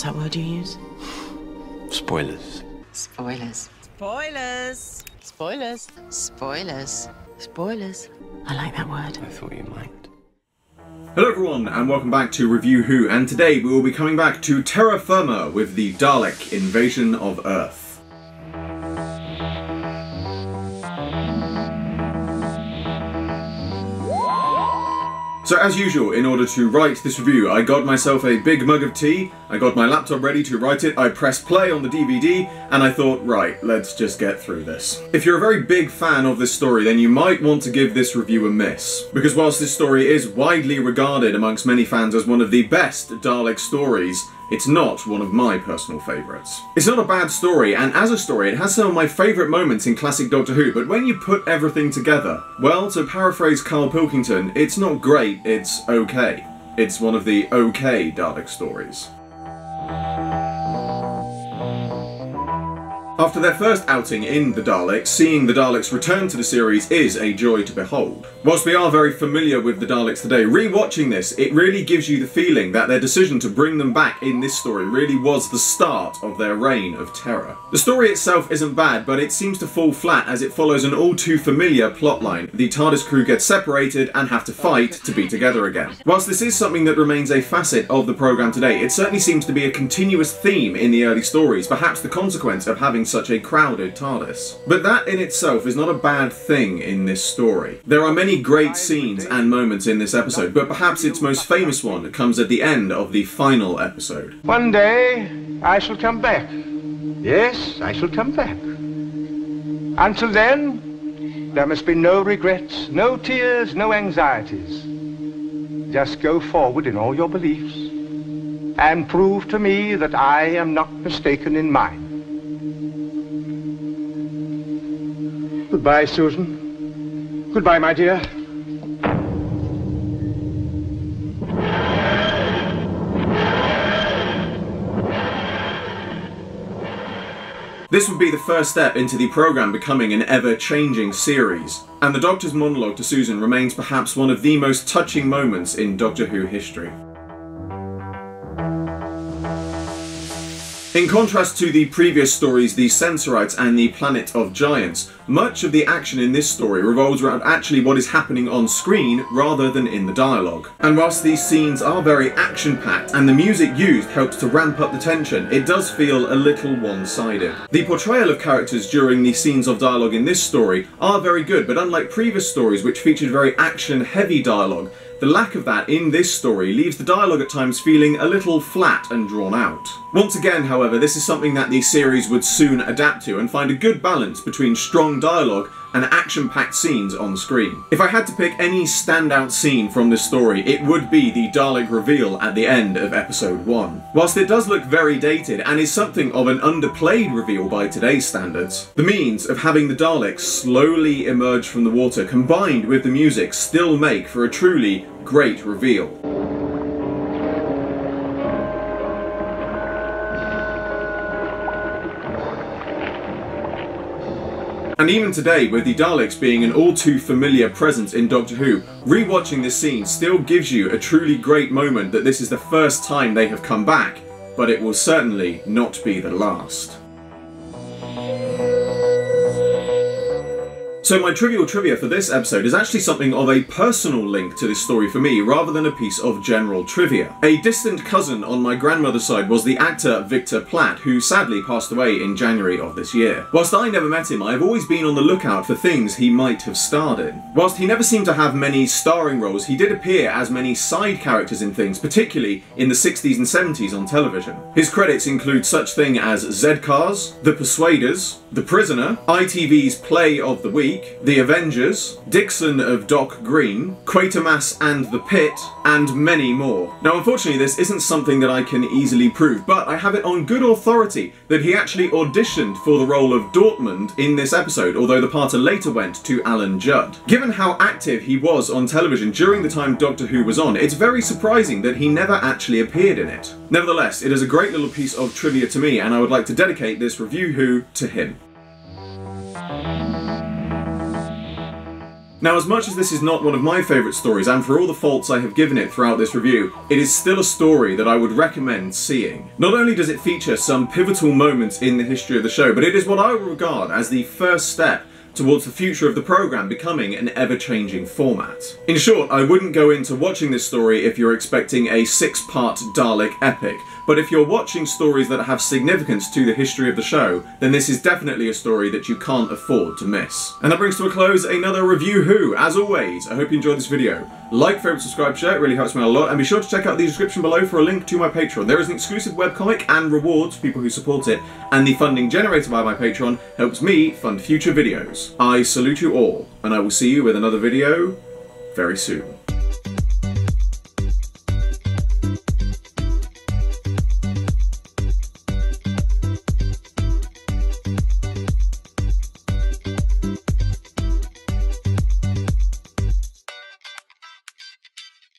What's that word you use? Spoilers. Spoilers. Spoilers. Spoilers. Spoilers. Spoilers. I like that word. I thought you might. Hello everyone and welcome back to Review Who, and today we will be coming back to Terra Firma with the Dalek Invasion of Earth. So as usual, in order to write this review, I got myself a big mug of tea, I got my laptop ready to write it, I pressed play on the DVD, and I thought, right, let's just get through this. If you're a very big fan of this story, then you might want to give this review a miss. Because whilst this story is widely regarded amongst many fans as one of the best Dalek stories, it's not one of my personal favourites. It's not a bad story, and as a story it has some of my favourite moments in classic Doctor Who, but when you put everything together, well, to paraphrase Carl Pilkington, it's not great, it's okay. It's one of the okay Dalek stories. After their first outing in the Daleks, seeing the Daleks return to the series is a joy to behold. Whilst we are very familiar with the Daleks today, rewatching this, it really gives you the feeling that their decision to bring them back in this story really was the start of their reign of terror. The story itself isn't bad, but it seems to fall flat as it follows an all too familiar plotline. The TARDIS crew get separated and have to fight to be together again. Whilst this is something that remains a facet of the programme today, it certainly seems to be a continuous theme in the early stories, perhaps the consequence of having such a crowded TARDIS. But that in itself is not a bad thing in this story. There are many great scenes and moments in this episode, but perhaps its most famous one comes at the end of the final episode. One day I shall come back. Yes, I shall come back. Until then, there must be no regrets, no tears, no anxieties. Just go forward in all your beliefs and prove to me that I am not mistaken in mine. Goodbye, Susan. Goodbye, my dear. This would be the first step into the programme becoming an ever-changing series, and the Doctor's monologue to Susan remains perhaps one of the most touching moments in Doctor Who history. In contrast to the previous stories, the Sensorites and the Planet of Giants, much of the action in this story revolves around actually what is happening on screen rather than in the dialogue. And whilst these scenes are very action-packed and the music used helps to ramp up the tension, it does feel a little one-sided. The portrayal of characters during the scenes of dialogue in this story are very good, but unlike previous stories which featured very action-heavy dialogue, the lack of that in this story leaves the dialogue at times feeling a little flat and drawn out. Once again, however, this is something that the series would soon adapt to and find a good balance between strong dialogue and action-packed scenes on screen. If I had to pick any standout scene from this story, it would be the Dalek reveal at the end of episode 1. Whilst it does look very dated and is something of an underplayed reveal by today's standards, the means of having the Daleks slowly emerge from the water combined with the music still make for a truly great reveal. And even today, with the Daleks being an all too familiar presence in Doctor Who, rewatching this scene still gives you a truly great moment that this is the first time they have come back, but it will certainly not be the last. So my trivial trivia for this episode is actually something of a personal link to this story for me, rather than a piece of general trivia. A distant cousin on my grandmother's side was the actor Victor Platt, who sadly passed away in January of this year. Whilst I never met him, I have always been on the lookout for things he might have starred in. Whilst he never seemed to have many starring roles, he did appear as many side characters in things, particularly in the 60s and 70s on television. His credits include such things as Z-Cars, The Persuaders, The Prisoner, ITV's Play of the Week, The Avengers, Dixon of Dock Green, Quatermass and the Pit, and many more. Now unfortunately this isn't something that I can easily prove, but I have it on good authority that he actually auditioned for the role of Dortmund in this episode, although the part later went to Alan Judd. Given how active he was on television during the time Doctor Who was on, it's very surprising that he never actually appeared in it. Nevertheless, it is a great little piece of trivia to me, and I would like to dedicate this Review Who to him. Now, as much as this is not one of my favourite stories, and for all the faults I have given it throughout this review, it is still a story that I would recommend seeing. Not only does it feature some pivotal moments in the history of the show, but it is what I would regard as the first step towards the future of the programme becoming an ever-changing format. In short, I wouldn't go into watching this story if you're expecting a 6-part Dalek epic, but if you're watching stories that have significance to the history of the show, then this is definitely a story that you can't afford to miss. And that brings to a close another Review Who. As always, I hope you enjoyed this video. Like, favourite, subscribe, share, it really helps me out a lot, and be sure to check out the description below for a link to my Patreon. There is an exclusive webcomic and rewards for people who support it, and the funding generated by my Patreon helps me fund future videos. I salute you all, and I will see you with another video very soon.